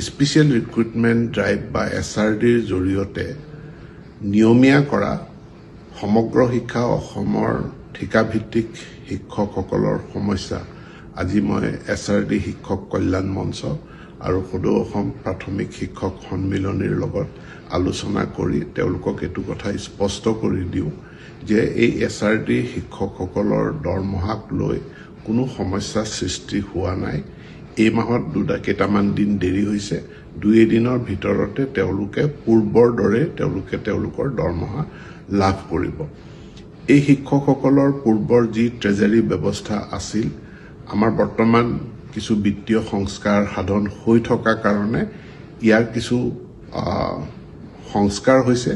Special recruitment drive বা SRDৰ জৰিয়তে নিয়মীয়া কৰা সমগ্ৰ শিক্ষা অসমৰ ঠিকাভিত্তিক শিক্ষকসকলৰ সমস্যা আজি মই SRD শিক্ষক কল্যাণ মঞ্চ আৰু সদৌ অসম প্ৰাথমিক শিক্ষক সন্মিলনীৰ লগত আলোচনা কৰি তেওঁলোকক এইটো কথা স্পষ্ট কৰি দিওঁ যে এই SRD শিক্ষকসকলৰ দৰমহাক লৈ কোনো সমস্যা সৃষ্টি হোৱা নাই। এই মাহত কেইটামান দিন দেৰি হৈছে, 2 দিনৰ ভিতৰতে তেওঁলোকে পূৰ্বৰ দৰে তেওঁলোকৰ দৰমহা লাভ কৰিব। এই শিক্ষকসকলৰ পূৰ্বৰ যি ট্ৰেজাৰী ব্যৱস্থা আছিল, আমাৰ বৰ্তমান কিছু বিত্তীয় সংস্কাৰ সাধন হৈ থকা কাৰণে ইয়াৰ কিছু সংস্কাৰ হৈছে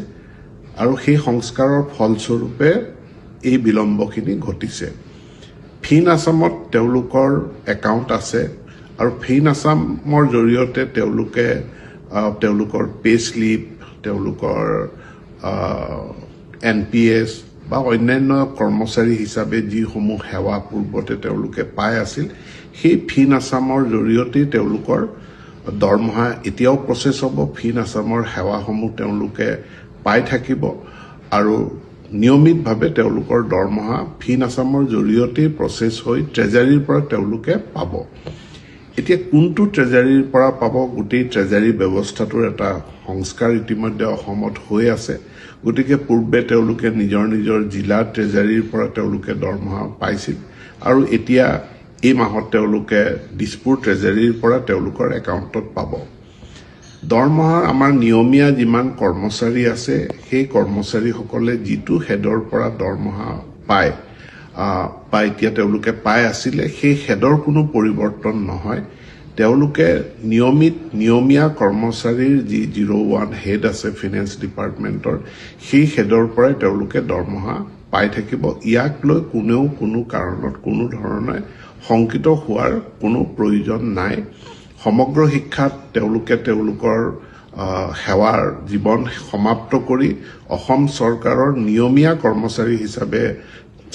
আৰু সেই সংস্কাৰৰ ফলস্বৰূপে এই বিলম্বখিনি ঘটিছে। ফিন আছামত তেওঁলোকৰ একাউণ্ট আছে আৰু ফিন আছামৰ জৰিয়তে তেওঁলোকৰ পে স্লিপ, তেওঁলোকৰ NPS বা অন্যান্য কৰ্মচাৰী হিচাপে যিসমূহ সেৱা পূৰ্বতে তেওঁলোকে পাই আছিল, সেই ফিন আছামৰ জৰিয়তে তেওঁলোকৰ দৰমহা এতিয়াও প্ৰচেছ হ'ব। ফিন আছামৰ সেৱাসমূহ তেওঁলোকে পাই থাকিব আৰু নিয়মিতভাৱে তেওঁলোকৰ দৰমহা ফিন আছামৰ জৰিয়তে প্ৰচেছ হৈ ট্ৰেজাৰীৰ পৰা তেওঁলোকে পাব। এতিয়া কোনটো ট্ৰেজাৰীৰ পৰা পাব, গোটেই ট্ৰেজাৰী ব্যৱস্থাটোৰ এটা সংস্কাৰ ইতিমধ্যে অসমত হৈ আছে। গতিকে পূৰ্বে তেওঁলোকে নিজৰ জিলা ট্ৰেজাৰীৰ পৰা তেওঁলোকে দৰমহা পাইছিল আৰু এতিয়া এই মাহত তেওঁলোকে দিছপুৰ ট্ৰেজাৰীৰ পৰা তেওঁলোকৰ একাউণ্টত পাব। দৰমহাৰ আমাৰ নিয়মীয়া যিমান কৰ্মচাৰী আছে, সেই কৰ্মচাৰীসকলে যিটো হেডৰ পৰা দৰমহা পায় বা এতিয়া তেওঁলোকে পাই আছিলে, সেই হেডৰ কোনো পৰিৱৰ্তন নহয়। তেওঁলোকে নিয়মীয়া কৰ্মচাৰীৰ যি 01 হেড আছে ফিনেন্স ডিপাৰ্টমেণ্টৰ, সেই হেডৰ পৰাই তেওঁলোকে দৰমহা পাই থাকিব। ইয়াক লৈ কোনেও কোনো কাৰণত কোনো ধৰণে শংকিত হোৱাৰ কোনো প্ৰয়োজন নাই। সমগ্ৰ শিক্ষাত তেওঁলোকে তেওঁলোকৰ সেৱাৰ জীৱন সমাপ্ত কৰি অসম চৰকাৰৰ নিয়মীয়া কৰ্মচাৰী হিচাপে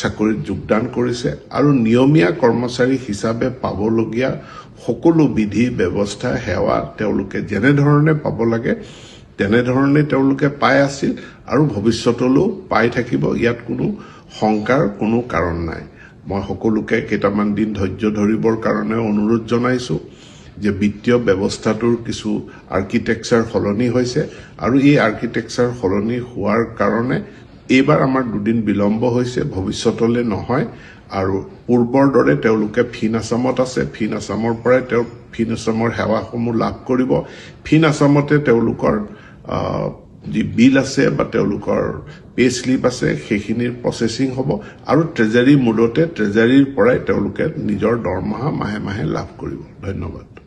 চাকৰিত যোগদান কৰিছে আৰু নিয়মীয়া কৰ্মচাৰী হিচাপে পাবলগীয়া সকলো বিধি ব্যৱস্থা সেৱা তেওঁলোকে যেনেধৰণে পাব লাগে তেনেধৰণে তেওঁলোকে পাই আছিল আৰু ভৱিষ্যতলৈও পাই থাকিব। ইয়াত কোনো শংকাৰ কোনো কাৰণ নাই। মই সকলোকে কেইটামান দিন ধৈৰ্য ধৰিবৰ কাৰণে অনুৰোধ জনাইছোঁ যে বিত্তীয় ব্যৱস্থাটোৰ কিছু আৰ্কিটেকচাৰ সলনি হৈছে আৰু এই আৰ্কিটেকচাৰ সলনি হোৱাৰ কাৰণে এইবাৰ আমাৰ 2 দিন বিলম্ব হৈছে, ভৱিষ্যতলৈ নহয়। আৰু পূৰ্বৰ দৰে তেওঁলোকে ফিন আছামত আছে, ফিন আছামৰ পৰাই ফিন আছামৰ সেৱাসমূহ লাভ কৰিব। ফিন আছামতে তেওঁলোকৰ যি বিল আছে বা তেওঁলোকৰ পে স্লিপ আছে, সেইখিনিৰ প্ৰচেছিং হ'ব আৰু ট্ৰেজাৰী মুডতে ট্ৰেজাৰীৰ পৰাই তেওঁলোকে নিজৰ দৰমহা মাহে মাহে লাভ কৰিব। ধন্যবাদ।